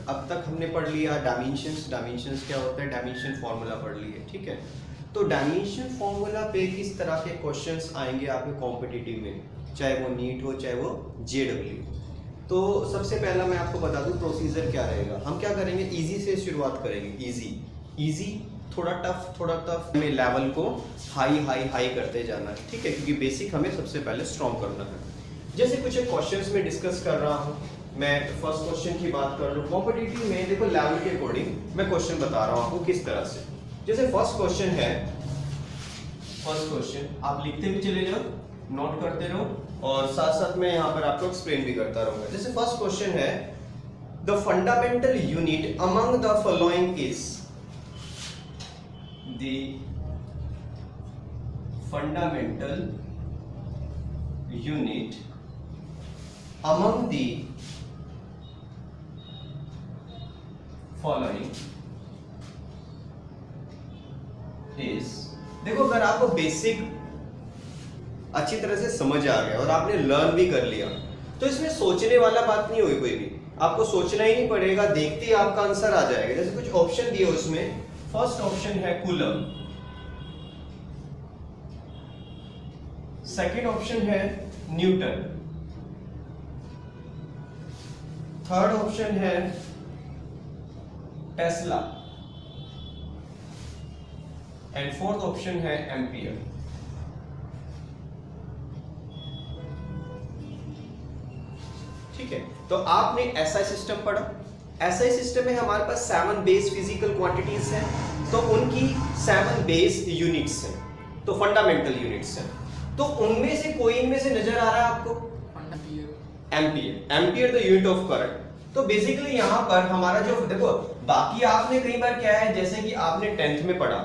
अब तक हमने पढ़ लिया डायमेंशंस। डायमेंशंस क्या होता है, डायमेंशन फॉर्मूला पढ़ लिए, ठीक है। तो डायमेंशन फॉर्मूला पे किस तरह के क्वेश्चंस आएंगे आपके कॉम्पिटिटिव में, चाहे वो नीट हो चाहे वो जेडब्ल्यू। तो सबसे पहला मैं आपको बता दूं प्रोसीजर क्या रहेगा। हम क्या करेंगे, इजी से शुरुआत करेंगे, इजी थोड़ा टफ में लेवल को हाई करते जाना है, ठीक है, क्योंकि बेसिक हमें सबसे पहले स्ट्रॉन्ग करना है। जैसे कुछ क्वेश्चंस में डिस्कस कर रहा हूँ, मैं फर्स्ट क्वेश्चन की बात कर लूँ। कॉम्पिटिटिव में देखो लेवल के अकॉर्डिंग मैं क्वेश्चन बता रहा हूँ आपको किस तरह से। जैसे फर्स्ट क्वेश्चन है, फर्स्ट क्वेश्चन आप लिखते भी चले जाओ, नोट करते रहो, और साथ साथ मैं यहाँ पर आपको एक्सप्लेन भी करता रहूंगा। जैसे फर्स्ट क्वेश्चन है, the fundamental unit among the following is, the fundamental unit among the following is. देखो अगर आपको बेसिक अच्छी तरह से समझ आ गया और आपने लर्न भी कर लिया, तो इसमें सोचने वाला बात नहीं हुई कोई भी, आपको सोचना ही नहीं पड़ेगा, देखते ही आपका आंसर आ जाएगा। जैसे कुछ ऑप्शन दिए उसमें, फर्स्ट ऑप्शन है कूलम, सेकंड ऑप्शन है न्यूटन, थर्ड ऑप्शन है टेस्ला, एंड फोर्थ ऑप्शन है एम्पियर। ठीक है, तो आपने एसआई सिस्टम पढ़ा। एसआई सिस्टम में हमारे पास 7 बेस फिजिकल क्वांटिटीज हैं, तो उनकी 7 बेस यूनिट्स हैं, तो फंडामेंटल यूनिट्स हैं। तो उनमें से कोई इनमें से नजर आ रहा है आपको? Ampere the unit of current. तो बेसिकली यहां पर हमारा जो, देखो बाकी आपने कई बार क्या है, जैसे कि आपने 10th में पढ़ा,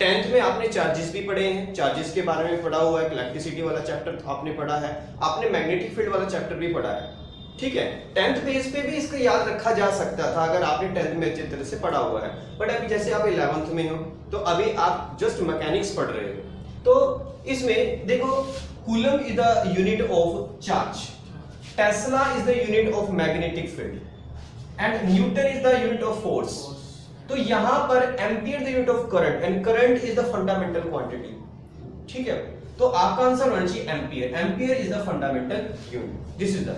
10th में आपने चार्जेस भी पढ़े हैं, चार्जेस के बारे में पढ़ा हुआ है, इलेक्ट्रिसिटी वाला चैप्टर आपने पढ़ा है, आपने मैग्नेटिक फील्ड वाला चैप्टर भी पढ़ा है, ठीक है। 10th बेस पे भी इसको याद रखा जा सकता था अगर आपने 10th में अच्छी तरह से पढ़ा हुआ है। बट अभी जैसे आप 11th में हो, तो अभी आप जस्ट मैकेनिक्स पढ़ रहे हो, तो इसमें देखो coulomb is the unit of charge, Tesla is the unit of magnetic field, and Newton is the unit of force. तो यहां पर ampere the unit of current, and current is the fundamental quantity, ठीक है। तो आपका answer होना चाहिए ampere, ampere is the fundamental unit, this is the.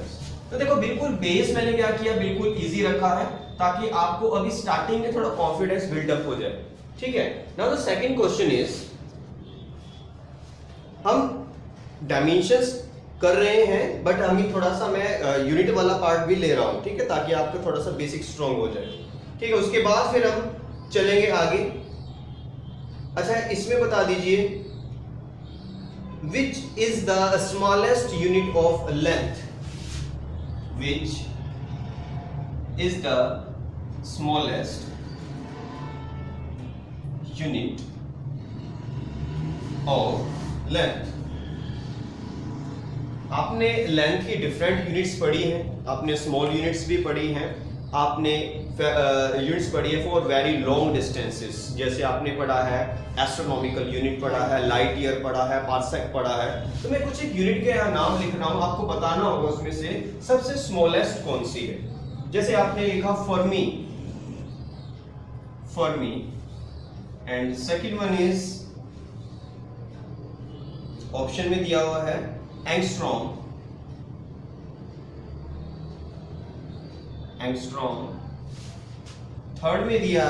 तो देखो बिल्कुल बेस मैंने क्या किया, बिल्कुल इजी रखा है, ताकि आपको अभी स्टार्टिंग में थोड़ा कॉन्फिडेंस बिल्डअप हो जाए, ठीक है। Now the second question is, हम डायमेंशंस कर रहे हैं, बट अभी थोड़ा सा मैं यूनिट वाला पार्ट भी ले रहा हूं, ठीक है, ताकि आपका थोड़ा सा बेसिक स्ट्रांग हो जाए, ठीक है। उसके बाद फिर हम चलेंगे आगे। अच्छा इसमें बता दीजिए, which is the smallest unit of length, which is the smallest unit of length। आपने लेंथ की डिफरेंट यूनिट्स पढ़ी हैं, आपने स्मॉल यूनिट्स भी पढ़ी हैं, आपने यूनिट्स पढ़ी है फॉर वेरी लॉन्ग डिस्टेंसेस, जैसे आपने पढ़ा है एस्ट्रोनॉमिकल यूनिट पढ़ा है, लाइट ईयर पढ़ा है, पार्सेक पढ़ा है। तो मैं कुछ एक यूनिट के यहाँ नाम लिख रहा हूँ, आपको बताना होगा उसमें से सबसे स्मॉलेस्ट कौन सी है। जैसे आपने लिखा Fermi, Fermi, and second one is, option में दिया हुआ है एंगस्ट्रॉम, एंगस्ट्रॉम, थर्ड में दिया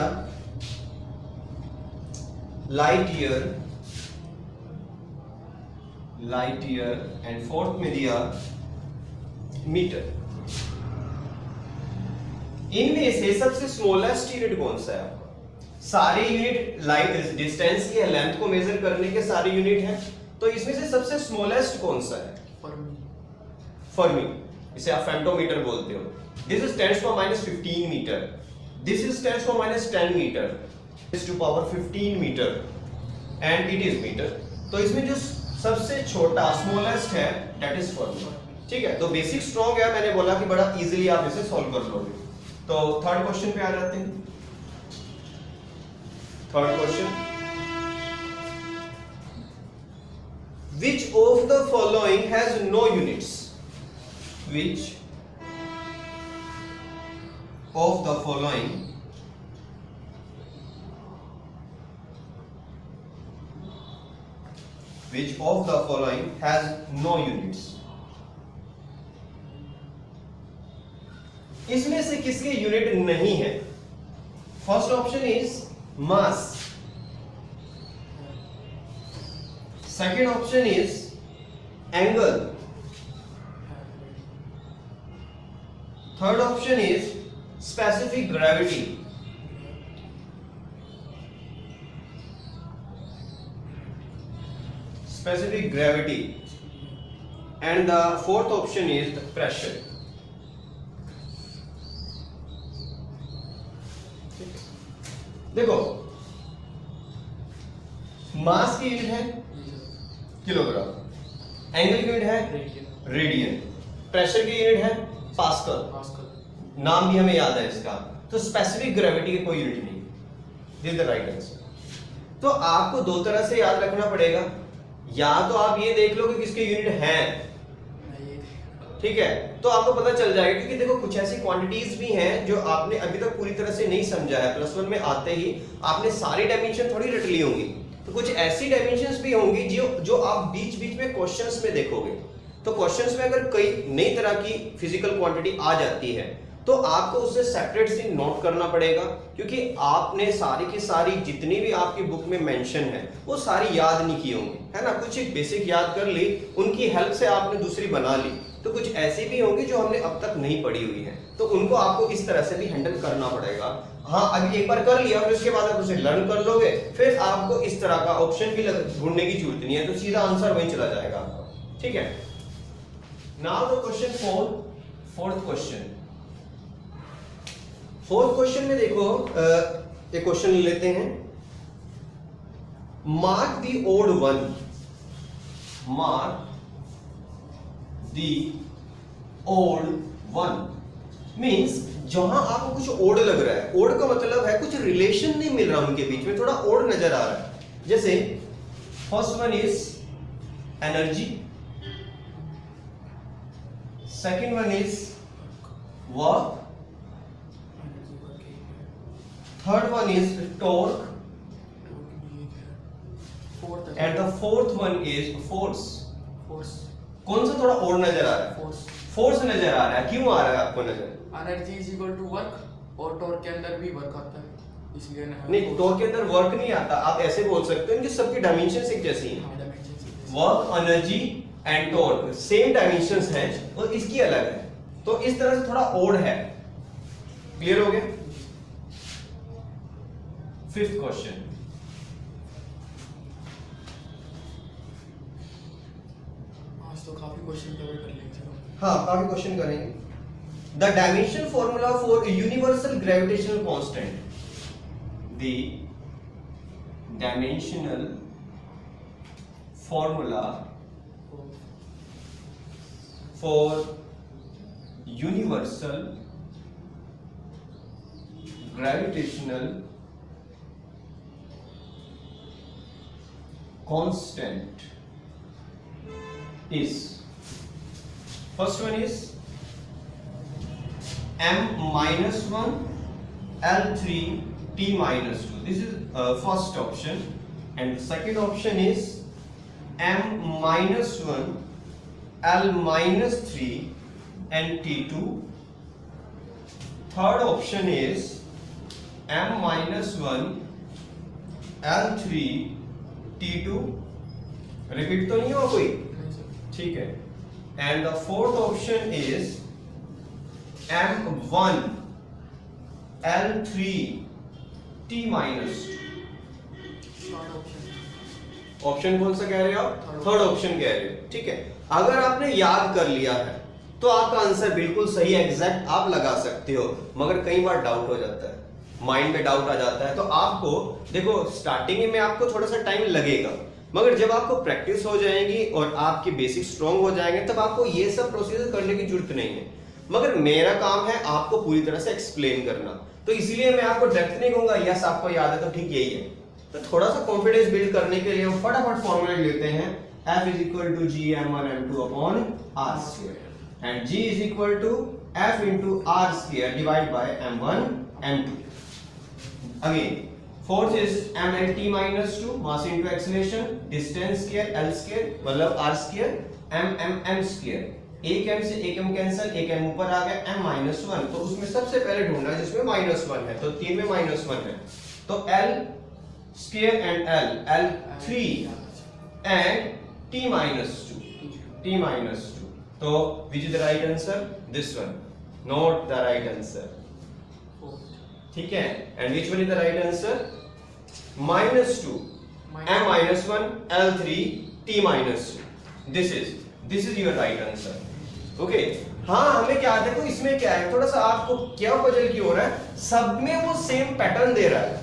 light year, light year, and fourth में दिया मीटर। इनमें से सबसे स्मॉलेस्ट यूनिट कौन सा है आपका? सारे यूनिट लाइट डिस्टेंस की लेंथ को मेजर करने के सारे यूनिट हैं, तो इसमें से सबसे स्मॉलेस्ट कौन सा है? फर्मी, इसे आप फेम्टोमीटर बोलते हो। This is 10 to the minus 15 meter. This is 10 to the minus 10 meter. This to power 15 meter, and it is meter. तो इसमें जो सबसे छोटा स्मॉलेस्ट है that is Fermi, ठीक है। तो बेसिक स्ट्रॉन्ग है, मैंने बोला कि बड़ा इजीली आप इसे सॉल्व कर लोगे। तो थर्ड क्वेश्चन पे आ जाते हैं। Third question, which of the following has no units? Which of the following has no units? इसमें से किसके यूनिट नहीं है? First option is mass, second option is angle, third option is specific gravity, and the fourth option is the pressure. देखो मास की unit है kilogram, angle की unit है रेडियन, प्रेशर की यूनिट है पास्कल, नाम भी हमें याद है इसका, तो स्पेसिफिक ग्रेविटी की कोई यूनिट नहीं। This is the right answer. तो आपको दो तरह से याद रखना पड़ेगा, या तो आप ये देख लो कि किसके यूनिट हैं, ठीक है, तो आपको पता चल जाएगा, क्योंकि देखो कुछ ऐसी क्वांटिटीज भी हैं जो आपने अभी तक पूरी तरह से नहीं समझा है। प्लस वन में आते ही आपने सारी डायमेंशन थोड़ी रट ली होंगी, तो कुछ ऐसी डायमेंशंस भी होंगी जो आप बीच बीच में क्वेश्चंस में देखोगे। तो क्वेश्चंस में अगर कई नई तरह की फिजिकल क्वांटिटी आ जाती है तो आपको उससे सेपरेट सी नोट करना पड़ेगा, क्योंकि आपने सारी की सारी जितनी भी आपकी बुक में मेंशन है वो सारी याद नहीं की होंगी, है ना। कुछ एक बेसिक याद कर ली, उनकी हेल्प से आपने दूसरी बना ली, तो कुछ ऐसी भी होंगी जो हमने अब तक नहीं पढ़ी हुई है, तो उनको आपको इस तरह से भी हैंडल करना पड़ेगा। हाँ, अभी एक बार कर लिया फिर उसके बाद आप उसे लर्न कर लोगे, फिर आपको इस तरह का ऑप्शन भी ढूंढने की जरूरत नहीं है, तो सीधा आंसर वहीं चला जाएगा आपका, ठीक है। Now the question fourth question में देखो एक क्वेश्चन लेते हैं। Mark the odd one, means जहां आपको कुछ ओड लग रहा है, ओड का मतलब है कुछ रिलेशन नहीं मिल रहा उनके बीच में, थोड़ा ओड नजर आ रहा है। जैसे first one is energy, second one is work, third one is torque, and the fourth one is force. कौन सा थोड़ा और नजर आ रहा है? फोर्स नजर आ रहा है। क्यों आ रहा है आपको नजर? Energy is equal to work, और टॉर्क के अंदर भी वर्क आता है, इसलिए नहीं, टॉर्क के अंदर वर्क नहीं आता। आप ऐसे बोल सकते हो इनकी सबकी डायमेंशंस एक जैसी हैं। Work, energy and torque same dimensions हैं और इसकी अलग है, तो इस तरह से थोड़ा ओड है। क्लियर हो गया? फिफ्थ क्वेश्चन, आज तो काफी क्वेश्चन कवर कर लेंगे। हाँ, काफी क्वेश्चन करेंगे। The dimension formula for universal gravitational constant, the dimensional formula for universal gravitational constant is, first one is m minus 1 L3 T minus 2. This is first option, and the second option is m minus 1 L minus 3 and T2. Third option is m minus 1 L3 T2, repeat तो नहीं हुआ कोई? ठीक है। And the fourth option is M1 L3 T minus 2। Option कौन सा कह रहे हो आप? थर्ड ऑप्शन कह रहे हो, ठीक है। अगर आपने याद कर लिया है तो आपका आंसर बिल्कुल सही एग्जैक्ट आप लगा सकते हो, मगर कई बार डाउट हो जाता है, माइंड में डाउट आ जाता है, तो आपको देखो स्टार्टिंग में आपको थोड़ा सा टाइम लगेगा, मगर जब आपको प्रैक्टिस हो जाएगी और आपके बेसिक स्ट्रॉन्ग हो जाएंगे तब आपको ये सब प्रोसीजर करने की जरूरत नहीं है। मगर मेरा काम है आपको पूरी तरह से एक्सप्लेन करना, तो इसलिए मैं आपको डायरेक्ट नहीं कहूंगा यस आपको याद है तो ठीक यही है। तो थोड़ा सा कॉन्फिडेंस बिल्ड करने के लिए हम फटाफट फॉर्मूला लेते हैं। F is equal to G m1 m2 upon r square and G is equal to F into r square divided by m1 m2. Again, force is mlt minus 2, mass into acceleration, distance square l square मतलब r square m square. एक m से एक m cancel, एक m ऊपर आ गया m minus 1. तो उसमें सबसे पहले ढूंढना है जिसमें minus 1 है, तो 3 में minus 1 है, तो l square and l 3 and t minus 2. तो which is the right answer? This one, not the right answer. ठीक है, and which one is the right answer? minus 2 m minus 1 l3 t minus 2. This is your right answer. Okay. हाँ, हमें क्या देखो इसमें क्या है, थोड़ा सा आपको क्या पजल की हो रहा है, सब में वो सेम पैटर्न दे रहा है,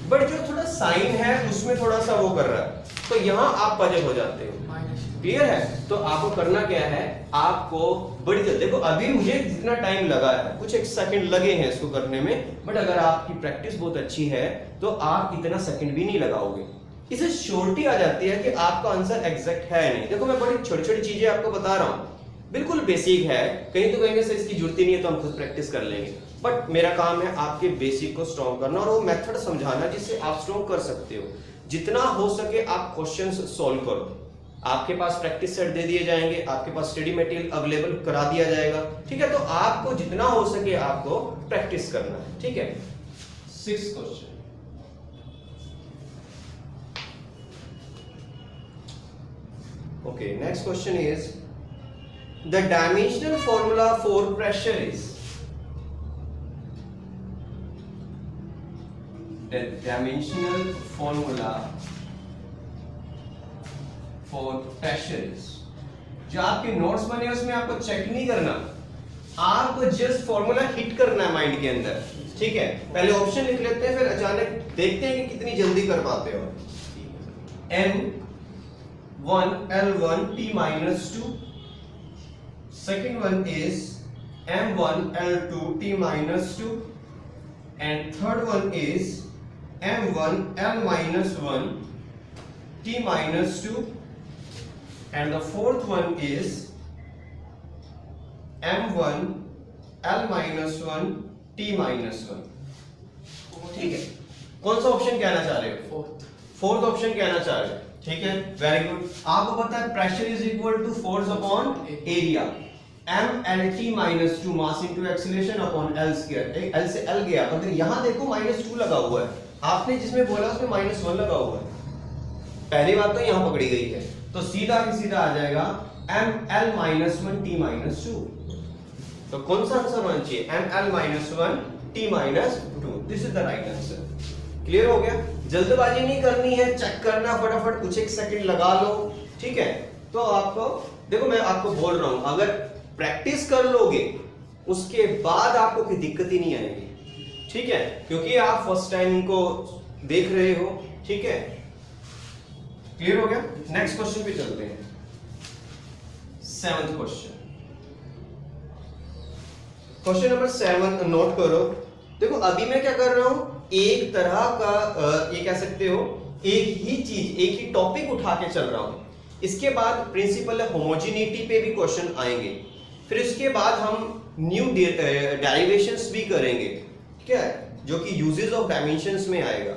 बट जो थोड़ा साइन है उसमें थोड़ा सा वो कर रहा है, तो यहाँ आप पजल हो जाते हो. क्लियर है? तो आपको करना क्या है, आपको बड़ी जल्दी, देखो अभी मुझे जितना टाइम लगा है, कुछ एक सेकंड लगे हैं इसको करने में, बट अगर आपकी प्रैक्टिस बहुत अच्छी है तो आप इतना सेकंड भी नहीं लगाओगे. इसे श्योरिटी आ जाती है कि आपका आंसर एग्जैक्ट है नहीं. देखो मैं बड़ी छोटी छोटी चीजें आपको बता रहा हूँ, बिल्कुल बेसिक है, कहीं तो कहेंगे सर इसकी जरूरत ही नहीं है तो हम खुद प्रैक्टिस कर लेंगे, बट मेरा काम है आपके बेसिक को स्ट्रॉन्ग करना और वो मेथड समझाना जिससे आप स्ट्रॉन्ग कर सकते हो. जितना हो सके आप क्वेश्चंस सॉल्व करो. आपके पास प्रैक्टिस सेट दे दिए जाएंगे, आपके पास स्टडी मटेरियल अवेलेबल करा दिया जाएगा. ठीक है, तो आपको जितना हो सके आपको प्रैक्टिस करना है. ठीक है. 6th question. Okay, next question is the dimensional formula for pressure is. The dimensional formula for pressure is. जो आपके नोट्स बने उसमें आपको चेक नहीं करना, आपको जस्ट फॉर्मूला हिट करना है माइंड के अंदर. ठीक है, पहले ऑप्शन लिख लेते हैं, फिर अचानक देखते हैं कि कितनी जल्दी कर पाते हो. M1 L1 T minus 2. Second one is M1 L2 T minus 2. And third one is M1 L minus 1 T minus 2. And the fourth one is M1 L minus 1 T minus 1. ठीक है, कौन सा ऑप्शन कहना चाह रहे हो? Fourth option कहना चाह रहे हो. ठीक है, वेरी गुड. आपको पता है pressure is equal to force upon area. m lt minus 2 mass into acceleration upon l square. l से l गया, अगर यहां देखो -2 लगा हुआ है, आपने जिसमें बोला उसमें -1 लगा हुआ है. पहली बात तो यहां पकड़ी गई है, तो सीधा की सीधा आ जाएगा m l minus 1 t minus 2. तो कौन सा आंसर होना चाहिए? m l minus 1 t minus 2. This is the right answer. Clear हो गया? जल्दबाजी नहीं करनी है, चेक करना फटाफट, कुछ एक सेकंड लगा लो. ठीक है, तो आपको देखो मैं आपको बोल रहा हूं, अगर प्रैक्टिस कर लोगे उसके बाद आपको कोई दिक्कत ही नहीं आएगी. ठीक है, क्योंकि आप फर्स्ट टाइम इनको देख रहे हो. ठीक है, क्लियर हो गया? नेक्स्ट क्वेश्चन पे चलते हैं. 7th question. Question number 7 note करो. देखो अभी मैं क्या कर रहा हूं, एक तरह का ये कह सकते हो एक ही चीज, एक ही टॉपिक उठा के चल रहा हूं. इसके बाद प्रिंसिपल होमोजेनिटी पे भी क्वेश्चन आएंगे, फिर इसके बाद हम न्यू डेरिवेशंस भी करेंगे. ठीक है, जो कि यूजेस ऑफ डायमेंशंस में आएगा.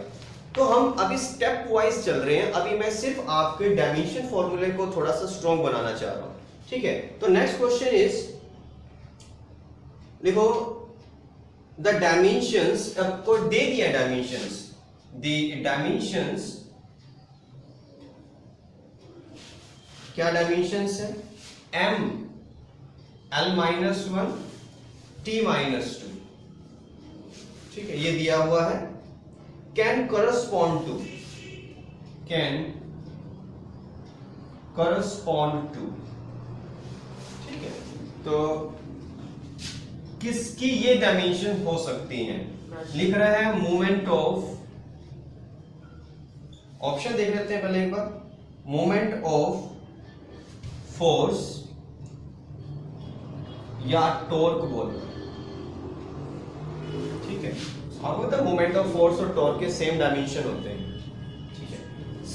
तो हम अभी स्टेप वाइज चल रहे हैं. अभी मैं सिर्फ आपके डायमेंशन फॉर्मूले को थोड़ा सा स्ट्रॉन्ग बनाना चाह रहा हूं. ठीक है, तो नेक्स्ट क्वेश्चन इज, देखो the dimensions को दे दिया dimensions, the dimensions क्या dimensions है? m l minus 1 t minus 2. ठीक है, ये दिया हुआ है. can correspond to ठीक है, तो किसकी ये डायमेंशन हो सकती हैं? लिख रहा है मोमेंट ऑफ, ऑप्शन देख लेते हैं पहले एक बार. मोमेंट ऑफ फोर्स या टॉर्क बोलो. ठीक है, आपको पता है मोमेंट ऑफ फोर्स और टॉर्क के सेम डायमेंशन होते हैं. ठीक है,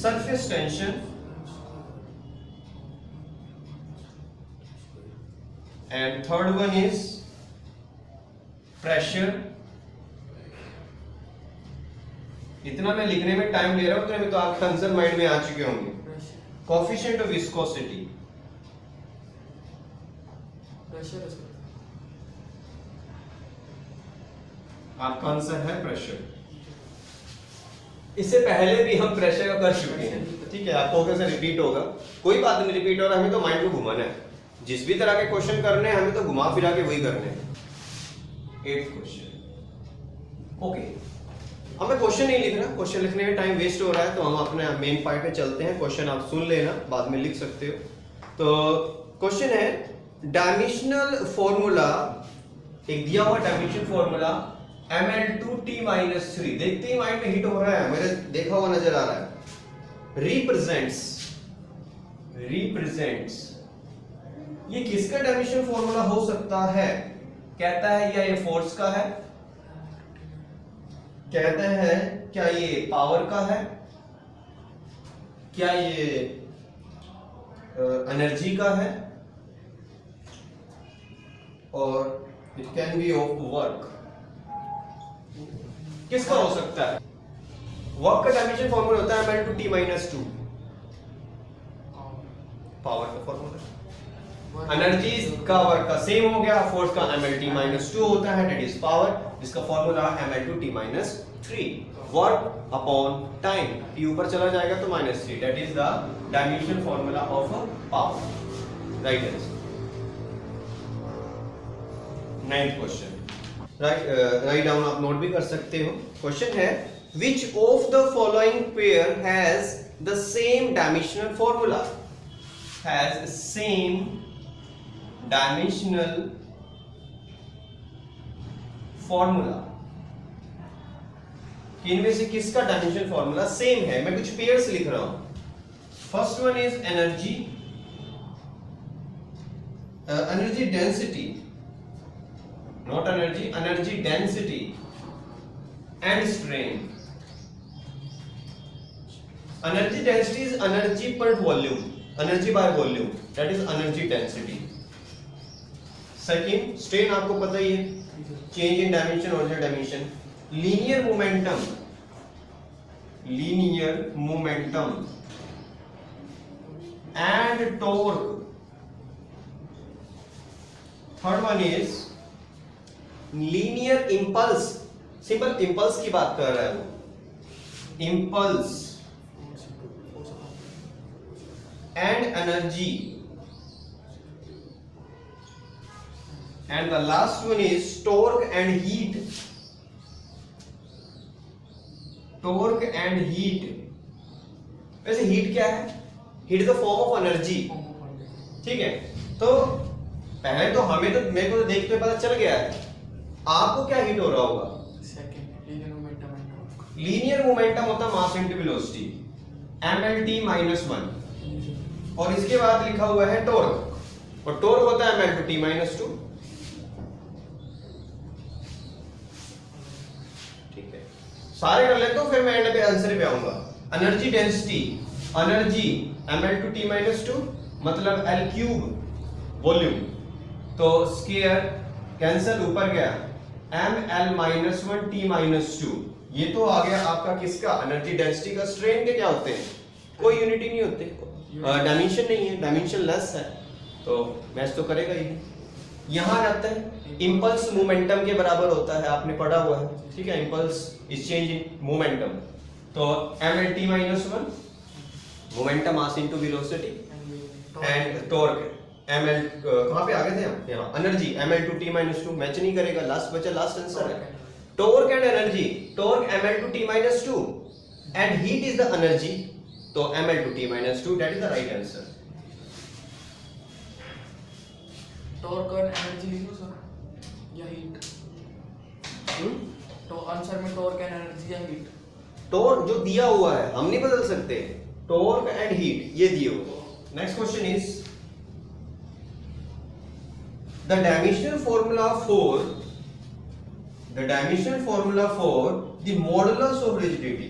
surface tension and third one is pressure, इतना मैं लिखने में टाइम ले रहा हूं तो आपका आंसर माइंड में आ चुके होंगे। कोएफिशिएंट ऑफ विस्कोसिटी, प्रेशर आपका आंसर है प्रेशर। इससे पहले भी हम प्रेशर का कर चुके हैं, ठीक है, आपको कैसे रिपीट होगा, कोई बात नहीं, रिपीट हो रहा है, हमें तो माइंड को घुमाना है, जिस भी तरह के क्वेश्चन करने हैं हमें तो घुमा फिरा के वही करने हैं। 8th क्वेश्चन, ओके, हमें क्वेश्चन नहीं लिखना, क्वेश्चन लिखने में टाइम वेस्ट हो रहा है, तो हम अपने मेन पार्ट पे चलते हैं। क्वेश्चन आप सुन लेना, बाद में लिख सकते हो। तो क्वेश्चन है डायमेंशनल फॉर्मूला, एक दिया हुआ डायमेंशन फॉर्मूला Ml2T-3, देखते ही माइंड में हिट हो रहा है, मेरे देखा हुआ नजर आ रहा है। रिप्रेजेंट्स, ये किसका डायमेंशन फॉर्मूला हो सकता है? कहता है या ये फोर्स का है, कहते हैं क्या ये पावर का है, क्या ये एनर्जी का है, और it can be of work. किसका हो सकता है? वर्क का डायमेंशन फॉर्मूला होता है Ml2T-2, पावर का फॉर्मूला। एनर्जी का वर्क का सेम हो गया, फोर्स का Ml2 होता है, दैट इज पावर, जिसका formula Ml2T-3, work upon time, T ऊपर चला जाएगा तो -3, that is the dimension formula of power, right answer. 9th question, write down, आप नोट भी कर सकते हो। क्वेश्चन है which of the following pair has the same dimensional formula, has same dimensional formula, इनमें से किसका डायमेंशन फॉर्मूला सेम है? मैं कुछ पेयर्स लिख रहा हूं। First one is energy, energy density, not energy density and strain. Energy density is energy per volume, energy by volume, that is energy density. Second, strain आपको पता ही है, change in dimension, original dimension. Linear momentum and torque. Third one is linear impulse, simple impulse की बात कर रहा है वो, impulse and energy, and the last one is torque and heat, torque and heat. वैसे हीट क्या है? Heat is the form of energy, ठीक है। तो पहले तो हमें तो, मेरे को तो देखते हुए पता चल गया है, आपको क्या हीट हो रहा होगा? लीनियर मोमेंटम होता है मास इनटू वेलोसिटी, Mlt-1, और इसके बाद लिखा हुआ है टॉर्क, और टॉर्क होता है Ml2T-2, ठीक है। सारे कर लेते हो, फिर मैं एंड पे आंसर पे आऊंगा। एनर्जी डेंसिटी, एनर्जी Ml2T-2 मतलब L3 वॉल्यूम, तो स्क्वायर कैंसिल, ऊपर गया Ml-1T-2, ये तो आ गया आपका किसका? एनर्जी डेंसिटी का। स्ट्रेन के क्या होते हैं? कोई यूनिटी नहीं होते, डायमेंशन नहीं है, डायमेंशन लेस है, तो मैच तो करेगा ही। यहां जाता है इंपल्स मोमेंटम के बराबर होता है, आपने पढ़ा हुआ है, ठीक है, impulse is change in momentum. तो Mlt-1 momentum mass into velocity, and torque ml, कहां पे आ गए थे हम? यहां एनर्जी Ml2T-2, मैच नहीं करेगा, लास्ट बचा, लास्ट आंसर है। Torque and energy, torque Ml2T-2 and heat is the energy, तो Ml2T-2, that is the right answer. Torque और एनर्जी लिखो सर, या हीट? तो आंसर में टॉर्क एंड एनर्जी या हीट? टॉर्क जो दिया हुआ है हम नहीं बदल सकते, टॉर्क एंड हीट ये दिए हुए। Next question is the dimensional formula for the modulus of rigidity,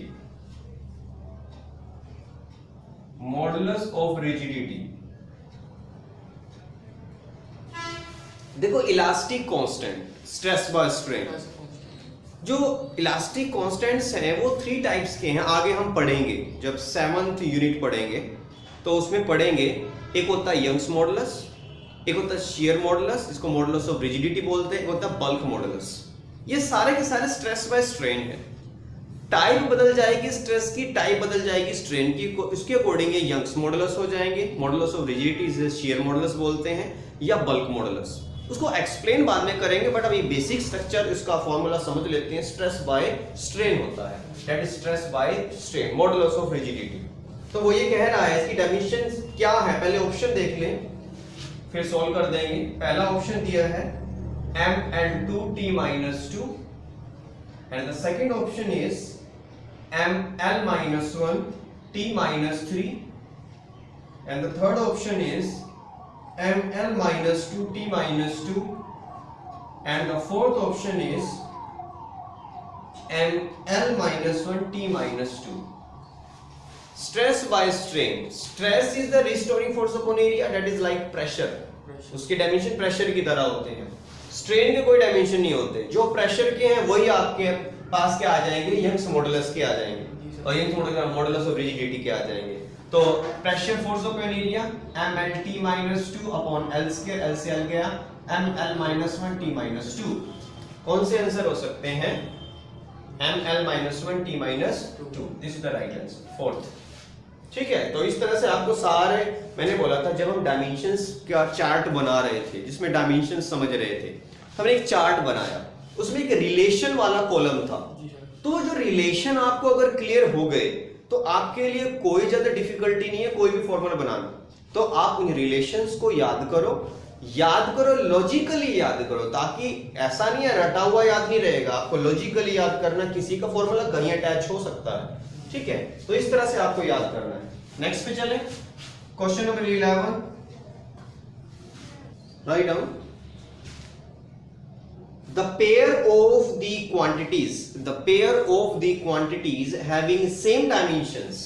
modulus of rigidity। देखो elastic constant, stress by strain. जो इलास्टिक कांस्टेंट्स हैं वो 3 टाइप्स के हैं, आगे हम पढ़ेंगे जब 7th यूनिट पढ़ेंगे तो उसमें पढ़ेंगे। एक होता है यंग्स मॉडुलस, एक होता है शियर मॉडुलस, इसको मॉडुलस ऑफ रिजिडिटी बोलते हैं, एक होता है बल्क मॉडुलस। ये सारे के सारे स्ट्रेस बाय स्ट्रेन है। टाइप बदल जाएगी स्ट्रेस की, टाइप बदल जाएगी स्ट्रेन की, इसके अकॉर्डिंग ये यंग्स मॉडुलस हो जाएंगे, मॉडुलस ऑफ रिजिडिटी इसे शियर मॉडुलस बोलते हैं, या बल्क मॉडुलस। उसको एक्सप्लेन बाद में करेंगे, बट अभी बेसिक स्ट्रक्चर इसका फॉर्मूला समझ लेते हैं। स्ट्रेस बाय स्ट्रेन होता है, that is stress by strain, modulus of rigidity. तो वो ये कह रहा है इसकी डायमेंशन क्या है, पहले ऑप्शन देख लें फिर सॉल्व कर देंगे। पहला ऑप्शन दिया है ml2t-2 and the second option is ml-1 t-3 and the third option is ml-2 t-2 and the fourth option is ml-1 t-2. Stress by strain. Stress is the restoring force upon area, that is like pressure. उसके dimension pressure की तरह होते हैं। Strain के कोई dimension नहीं होते, जो प्रेशर के हैं वही आपके पास के आ जाएंगे, यंग्स मॉडुलस के आ जाएंगे और यंग्स मॉडुलस ऑफ रिजिडिटी के आ जाएंगे। तो pressure force of an area mlt-2 upon l square, l से l गया ml-1 t-2। कौन से आंसर हो सकते हैं? ml-1 t-2, this is the right answer, fourth. ठीक है, तो इस तरह से आपको सारे, मैंने बोला था जब हम डायमेंशंस का चार्ट बना रहे थे जिसमें डायमेंशंस समझ रहे थे, हमने एक चार्ट बनाया, उसमें एक रिलेशन वाला कॉलम था। तो जो रिलेशन आपको अगर क्लियर हो गए तो आपके लिए कोई ज्यादा डिफिकल्टी नहीं है कोई भी फॉर्मूला बनाना। तो आप उन रिलेशंस को याद करो, लॉजिकली याद करो, ताकि ऐसा नहीं है रटा हुआ याद नहीं रहेगा, आपको लॉजिकली याद करना, किसी का फॉर्मूला कहीं अटैच हो सकता है। ठीक है, तो इस तरह से आपको याद करना है। नेक्स्ट पे चलें, question number 11, write down the pair of the quantities having same dimensions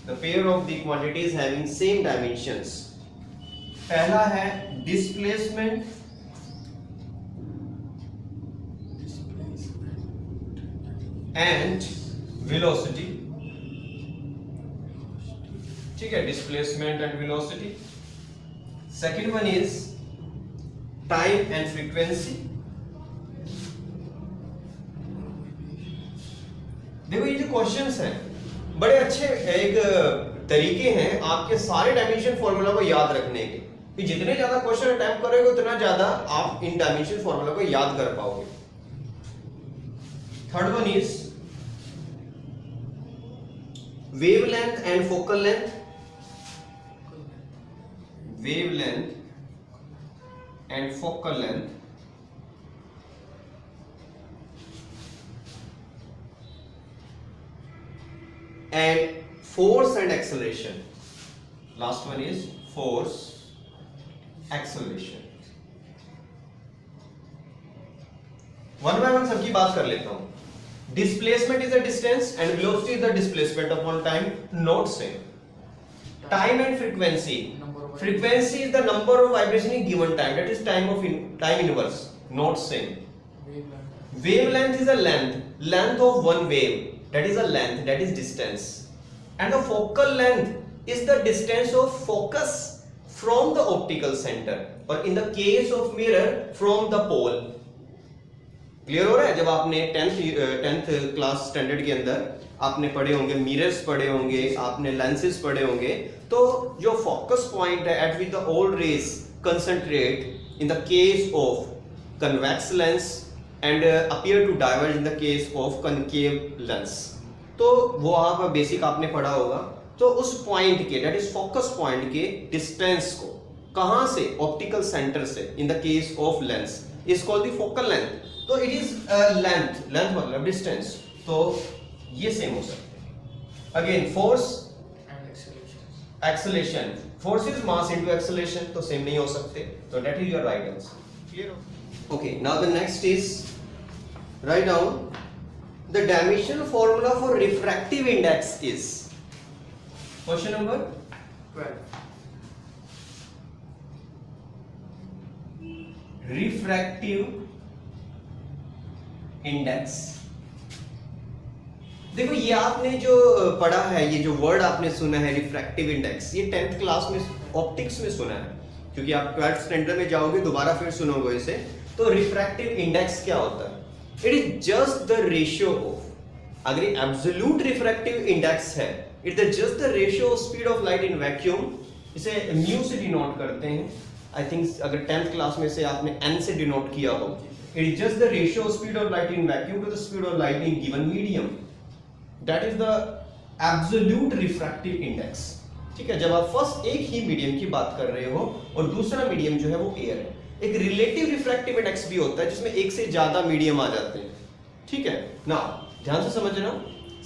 the pair of the quantities having same dimensions, पहला है displacement and velocity। ठीक है, displacement and velocity. Second one is time and frequency. देखो ये जो questions हैं बड़े अच्छे एक तरीके हैं आपके सारे डायमेंशन फॉर्मूला को याद रखने के, कि जितने ज्यादा क्वेश्चन अटेम्प्ट करोगे उतना ज्यादा आप इन डायमेंशन फॉर्मूला को याद कर पाओगे। Third one is wavelength and focal length, wavelength and focal length, and force and acceleration. Last one is force acceleration. One by one सबकी बात कर लेता हूं। Displacement is the distance and velocity is the displacement upon time, not same. Time and frequency. Frequency is the number of vibration in given time, that is time inverse, not same. Wavelength is a length of one wave, that is a length, that is distance. And the focal length is the distance of focus from the optical center, or in the case of mirror from the pole. Clear हो रहा है? जब आपने 10th class standard के अंदर आपने पढ़े होंगे मिरर्स पढ़े होंगे, आपने लेंसेज पढ़े होंगे, तो जो फोकस पॉइंट है at which the all rays concentrate in the case of convex lens and appear to diverge in the case of concave lens, तो वो आप बेसिक आपने पढ़ा होगा। तो उस पॉइंट के, दैट इज फोकस पॉइंट के डिस्टेंस को कहां से, ऑप्टिकल सेंटर से, in the case of lens is called the focal length. तो इट इज लेंथ मतलब डिस्टेंस, तो ये सेम हो सकते हैं। Again force and acceleration, force is mass into acceleration, तो सेम नहीं हो सकते, तो that is your right answer. Clear हो? Okay, now the next is right down the dimension formula for refractive index is, question number 12, refractive index. देखो ये आपने जो पढ़ा है, ये जो वर्ड आपने सुना है रिफ्रैक्टिव इंडेक्स, ये 10th क्लास में ऑप्टिक्स में सुना है, क्योंकि आप 12th स्टैंडर्ड में जाओगे दोबारा फिर सुनोगे इसे। तो रिफ्रैक्टिव इंडेक्स क्या होता है? It is just the ratio of, अगर एब्सोल्यूट रिफ्रैक्टिव इंडेक्स है, it is just the ratio of speed of light in vacuum, इसे म्यू से डिनोट करते हैं। आई थिंक अगर 10th क्लास में से आपने n से डिनोट किया हो, it is just the ratio of speed of light in vacuum to the speed of light in given medium, that is the absolute refractive index. ठीक है, जब आप फर्स्ट एक ही मीडियम की बात कर रहे हो और दूसरा मीडियम जो है वो एयर है। एक रिलेटिव रिफ्रैक्टिव इंडेक्स भी होता है जिसमें एक से ज्यादा मीडियम आ जाते हैं। ठीक है ना, ध्यान से समझना।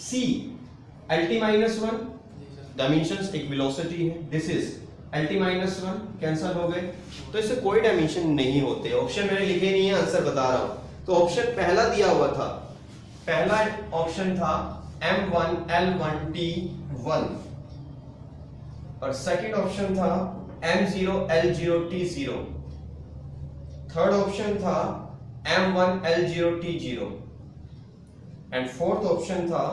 c LT-1 डायमेंशंस एक वेलोसिटी है, दिस इज LT-1 कैंसिल हो गए, तो इससे कोई डायमेंशन नहीं होते। ऑप्शन मैंने लिखे नहीं है, आंसर बता रहा हूं। तो ऑप्शन पहला दिया हुआ था, पहला ऑप्शन था M1 L1 T1 और सेकंड ऑप्शन था M0 L0 T0, third option था M1 L0 T0 and fourth option था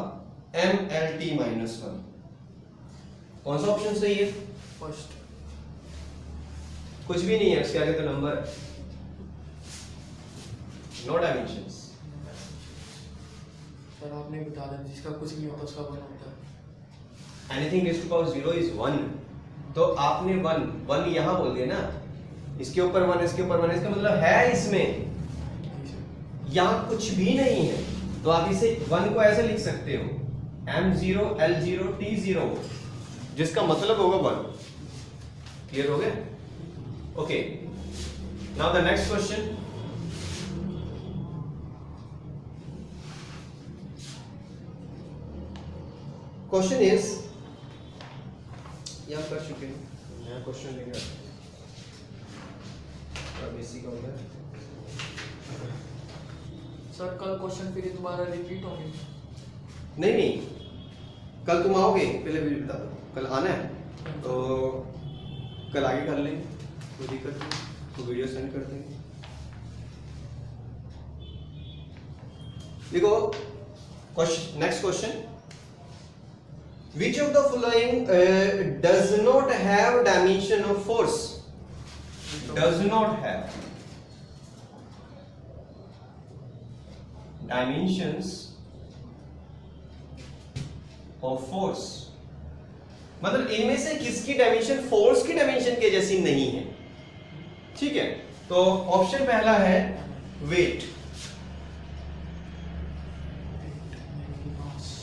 MLT-1। कौन सा ऑप्शन सही है? फर्स्ट। कुछ भी नहीं है, इसके आगे तो नंबर है, नो डायमेंशंस। सर आपने बता दिया, जिसका कुछ नहीं होता उसका 1 होता है। Anything raised to power 0 is 1, तो आपने 1 यहां बोल दिया ना, इसके ऊपर 1, इसके ऊपर 1, इसका मतलब है इसमें यहां कुछ भी नहीं है, तो आप इसे 1 को ऐसे लिख सकते हो M0 L0 T0, जिसका मतलब होगा 1। क्लियर हो गया? Okay, now the next question. Question is, ये आप कर चुके हैं, नया क्वेश्चन लेंगे बेसिक हो गया। सर कल क्वेश्चन फिर दोबारा रिपीट होंगे? नहीं, कल तुम आओगे, पहले भी बता दो, कल आना है तो कल आगे कर लेंगे, कोई दिक्कत नहीं, तो वीडियो सेंड कर देंगे। देखो next question, which of the following does not have dimension of force? Does not have dimensions of force, मतलब इनमें से किसकी डायमेंशन फोर्स की डायमेंशन के जैसी नहीं है। ठीक है, तो ऑप्शन पहला है weight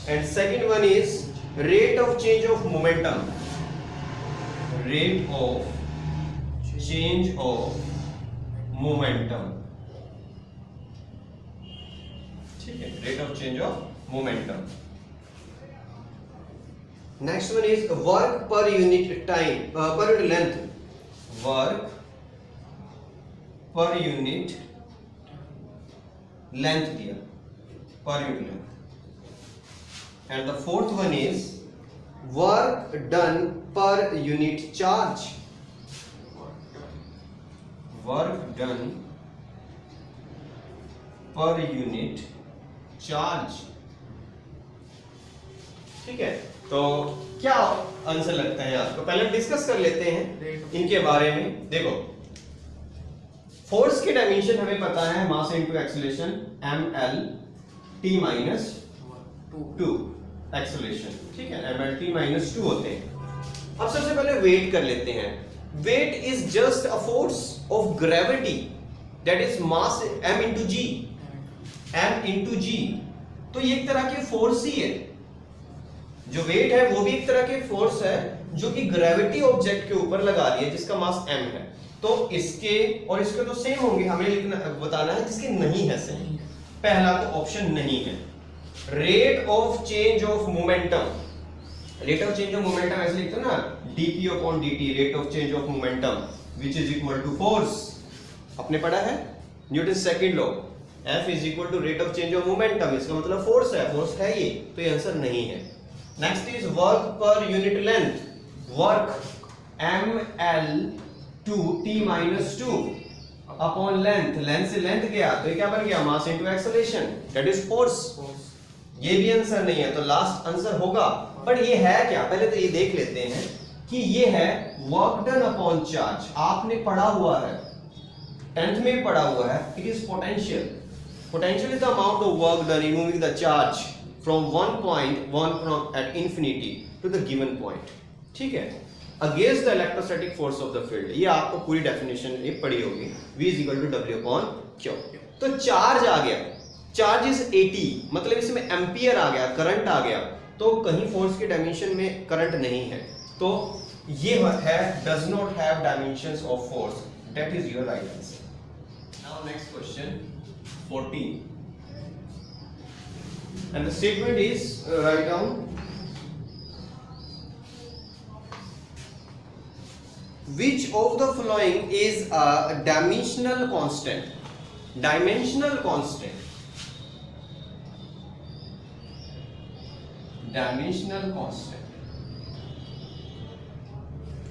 and second one is rate of change of momentum, rate of change of momentum। ठीक है, rate of change of momentum। next one is work per unit time, per unit length, work per unit length दिया, per unit length। and the fourth one is work done per unit charge, work done per unit charge। ठीक है, तो क्या answer लगता है आपको? पहले discuss कर लेते हैं इनके बारे में। देखो फोर्स की डायमेंशन हमें पता है, मास इनटू एक्सीलरेशन MLT-2 एक्सेलरेशन। ठीक है, MLT-2 होते हैं। अब सबसे पहले वेट कर लेते हैं। Weight is just a force of gravity that is mass m into g, m into g, तो ये एक तरह की फोर्स ही है। जो वेट है वो भी एक तरह की फोर्स है जो कि ग्रेविटी ऑब्जेक्ट के ऊपर लगा रही है, जिसका मास m है। तो इसके और इसके तो सेम होंगे, हमें लिखना बताना है जिसके नहीं है सेम। पहला तो ऑप्शन नहीं है। Rate of change of momentum, rate of change of momentum ऐसे लिखते हैं ना, dp upon dt, rate of change of momentum which is equal to force। आपने पढ़ा है Newton second law, F is equal to rate of change of momentum, इसका मतलब force है, फोर्स है ये, तो ये आंसर नहीं है। Next is work per unit length, work ML2T-2, upon length, length से लेंथ गया तो ये क्या बन गया, मास into acceleration, that is force. ये भी आंसर नहीं है तो लास्ट आंसर होगा, बट ये है क्या, पहले तो ये देख लेते हैं कि ये है वर्क डन अपॉन चार्ज। आपने पढ़ा हुआ है, 10th में पढ़ा हुआ है, it is potential. Potential is the amount of work done removing the charge from one point from at infinity to the given point, ठीक है, against the electrostatic force of the field. ये आपको पूरी definition ये पढ़ी होगी, V is equal to W upon Q। तो charge आ गया, चार्ज इज 80, मतलब इसमें एम्पियर आ गया, करंट आ गया, तो कहीं फोर्स के डायमेंशन में करंट नहीं है, तो ये है does not have dimensions of force, that is your right answer. Now next question 14 and the statement is write down which of the following is a dimensional constant, dimensional constant, dimensional constant,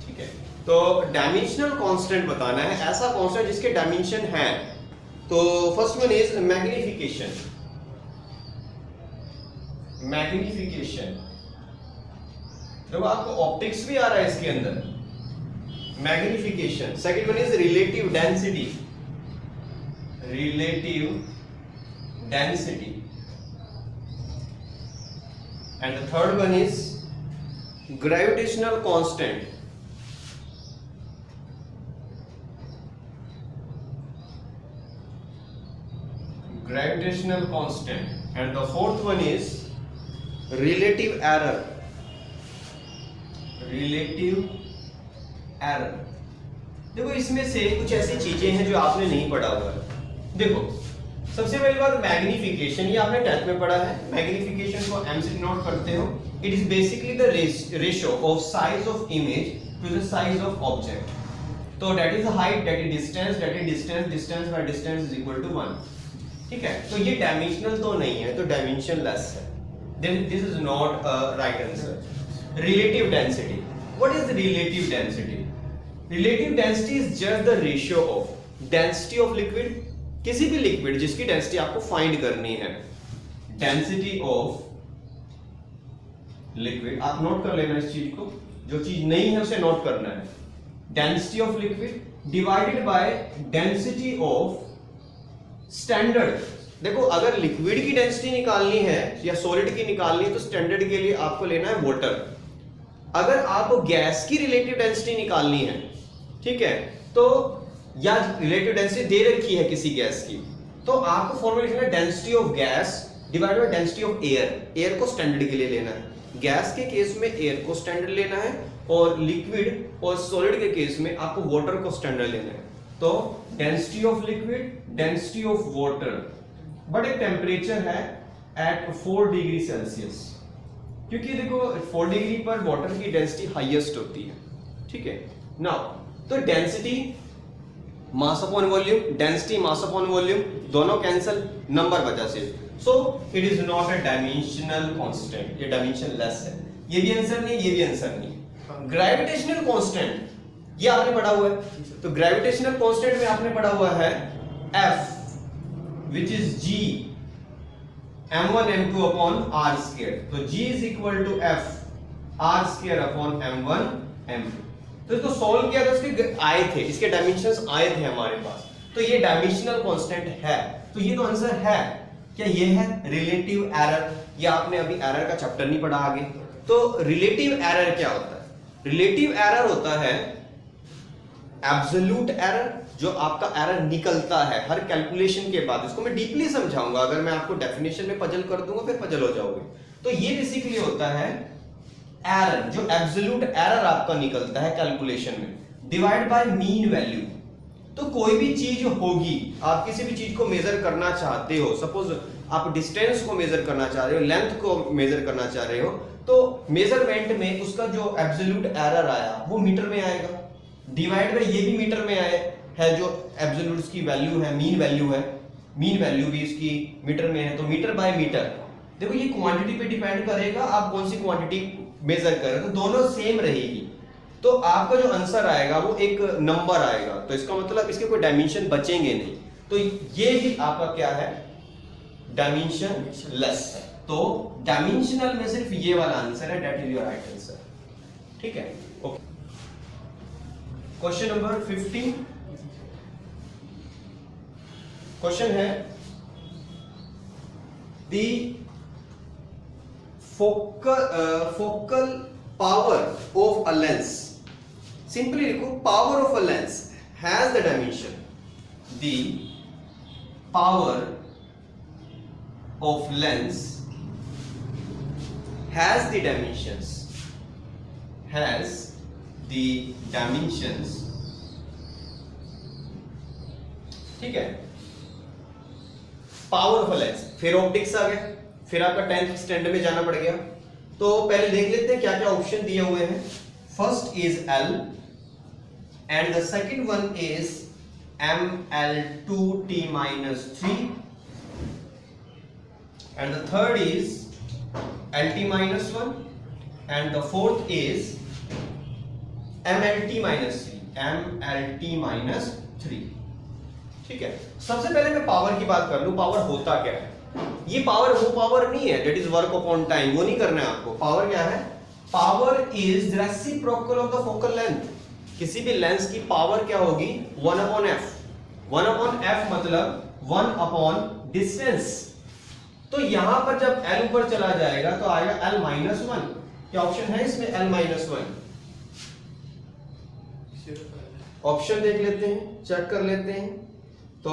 ठीक है, तो dimensional constant बताना है, ऐसा constant जिसके dimension है। तो first one is magnification, magnification, देखो आपको ऑप्टिक्स भी आ रहा है इसके अंदर, magnification. Second one is relative density, relative density, and the third one is gravitational constant, gravitational constant, and the fourth one is relative error, relative error। देखो इसमें से कुछ ऐसी चीजें हैं जो आपने नहीं पढ़ा हुआ है। देखो सबसे पहली बात मैग्निफिकेशन, ये आपने 10th में पढ़ा है, मैग्निफिकेशन को m से डिनोट करते हो, it is basically the ratio of size of image to the size of object. तो that is height, that is distance, that is distance, distance by distance is equal to 1, ठीक है। तो ये dimensional तो नहीं है, तो डायमेंशन लेस है, then this is not right answer. Relative density, what is relative density? Relative density is just the ratio of density of liquid, किसी भी लिक्विड जिसकी डेंसिटी आपको फाइंड करनी है, डेंसिटी ऑफ लिक्विड, आप नोट कर लेना इस चीज को, जो चीज नहीं है उसे नोट करना है, density of liquid divided by density of standard. देखो अगर लिक्विड की डेंसिटी निकालनी है या सॉलिड की निकालनी है तो स्टैंडर्ड के लिए आपको लेना है वाटर। अगर आपको गैस की रिलेटिव डेंसिटी निकालनी है, ठीक है, तो या रिलेटिव डेंसिटी दे रखी है किसी गैस की, तो आपको फॉर्मूला लिखना है density of gas divided by density of air. Air को स्टैंडर्ड के लिए लेना है, गैस के केस में एयर को स्टैंडर्ड लेना है, और लिक्विड और सॉलिड के केस में आपको वाटर को स्टैंडर्ड लेना है। तो density of liquid, density of water, but एक टेम्परेचर है एट 4 डिग्री सेल्सियस, क्योंकि देखो 4 डिग्री पर वाटर की डेंसिटी हाईएस्ट होती है, ठीक है। नाउ तो density mass upon volume, density mass upon volume दोनों कैंसिल, नंबर बचा सिर्फ, so it is not a dimensional constant, ये डायमेंशन लेस है। ये भी आंसर नहीं, ये भी आंसर नहीं। ग्रेविटेशनल कांस्टेंट ये आपने पढ़ा हुआ है, तो ग्रेविटेशनल कांस्टेंट में आपने पढ़ा हुआ है F which is G m1 m2 upon r square, तो G is equal to F r square upon m1 m2। तो इसको सॉल्व किया तो इसके आए थे, इसके डायमेंशंस आए थे हमारे पास, तो ये डायमेंशनल कांस्टेंट है, तो ये तो आंसर है। क्या ये है रिलेटिव एरर? ये आपने अभी एरर का चैप्टर नहीं पढ़ा आगे। तो रिलेटिव एरर क्या होता है? रिलेटिव एरर होता है एब्सोल्यूट एरर, जो आपका एरर निकलता है हर कैलकुलेशन के बाद। इसको मैं डीपली समझाऊंगा, अगर मैं आपको डेफिनेशन में पजल कर दूंगा फिर पजल हो जाओगे। तो ये बेसिकली होता है एरर, जो एब्सोल्यूट एरर आपका निकलता है कैलकुलेशन में, डिवाइड बाय मीन वैल्यू। तो कोई भी चीज होगी, आप किसी भी चीज को मेजर करना चाहते हो, सपोज आप डिस्टेंस को मेजर करना चाह रहे हो, लेंथ को मेजर करना चाह रहे हो, तो मेजरमेंट में उसका जो एब्सोल्यूट एरर आया वो मीटर में आएगा, डिवाइड बाय ये भी मीटर में आए है, जो एब्सोल्यूट की वैल्यू है, मीन वैल्यू है, मीन वैल्यू भी इसकी मीटर में है, तो मीटर बाय मीटर। देखो ये क्वांटिटी पे डिपेंड करेगा आप कौन सी क्वांटिटी मेजर कर रहे हो, तो दोनों सेम रहेगी। तो आपका जो आंसर आएगा वो एक नंबर आएगा, तो इसका मतलब इसके कोई डायमेंशन बचेंगे नहीं, तो ये भी आपका क्या है, डायमेंशन लेस। तो डायमेंशनल में सिर्फ ये वाला आंसर है, that is your right answer. ठीक है, ओके। क्वेश्चन नंबर 15, क्वेश्चन है the focal power of a lens, simply लिखो power of a lens has the dimension, the power of lens has the dimensions, has the dimensions। ठीक है, power of a lens, फिर optics आ गया, फिर आपका 10th standard में जाना पड़ गया। तो पहले देख लेते हैं क्या क्या ऑप्शन दिए हुए हैं। First is L and the second one is ML2T-3 and the third is LT-1 and the fourth is MLT-3। ठीक है, सबसे पहले मैं पावर की बात कर लूं, पावर होता क्या है। ये पावर वो पावर नहीं है that is work upon time, वो नहीं करना है आपको। पावर क्या है, power is reciprocal of the focal length. किसी भी लेंस की पावर क्या होगी, 1/f। 1/f मतलब 1/, डिस्टेंस। तो यहां पर जब L ऊपर चला जाएगा तो आएगा L-1। क्या ऑप्शन है इसमें, L-1। ऑप्शन देख लेते हैं, चेक कर लेते हैं। तो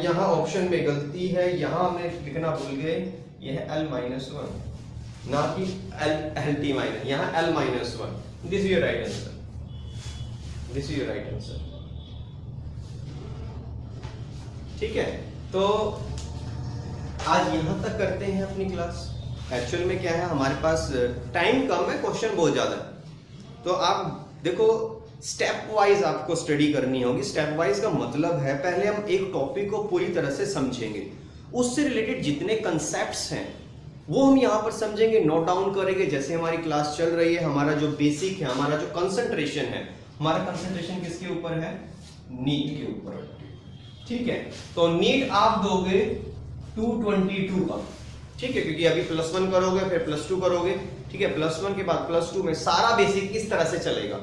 यहां ऑप्शन में गलती है, यहां हमने लिखना भूल गए, ये है L-1 ना कि LT-। यहां L-1। This is your right answer, this is your right answer. ठीक है, तो आज यहां तक करते हैं अपनी क्लास। एक्चुअल में क्या है, हमारे पास टाइम कम है, क्वेश्चन बहुत ज्यादा है, तो आप देखो स्टेप वाइज आपको स्टडी करनी होगी। स्टेप वाइज का मतलब है पहले हम एक टॉपिक को पूरी तरह से समझेंगे, उससे रिलेटेड जितने कंसेप्ट्स हैं वो हम यहाँ पर समझेंगे, नोट डाउन करेंगे। जैसे हमारी क्लास चल रही है, हमारा जो बेसिक है, हमारा जो कंसंट्रेशन है, हमारा कंसंट्रेशन किसके ऊपर है, नीट के ऊपर। ठीक है, तो नीट आप दोगे 222 का, ठीक है, क्योंकि अभी +1 करोगे फिर +2 करोगे। ठीक है, +1 के बाद +2 में सारा बेसिक इस तरह से चलेगा।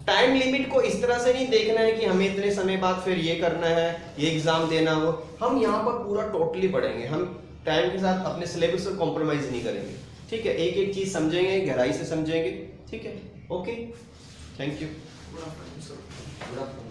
टाइम लिमिट को इस तरह से नहीं देखना है कि हमें इतने समय बाद फिर ये करना है, ये एग्जाम देना हो। हम यहाँ पर पूरा टोटली पढ़ेंगे, हम टाइम के साथ अपने सिलेबस को कॉम्प्रोमाइज नहीं करेंगे। ठीक है, एक एक चीज समझेंगे, गहराई से समझेंगे। ठीक है, okay, thank you. Good afternoon sir. Good afternoon.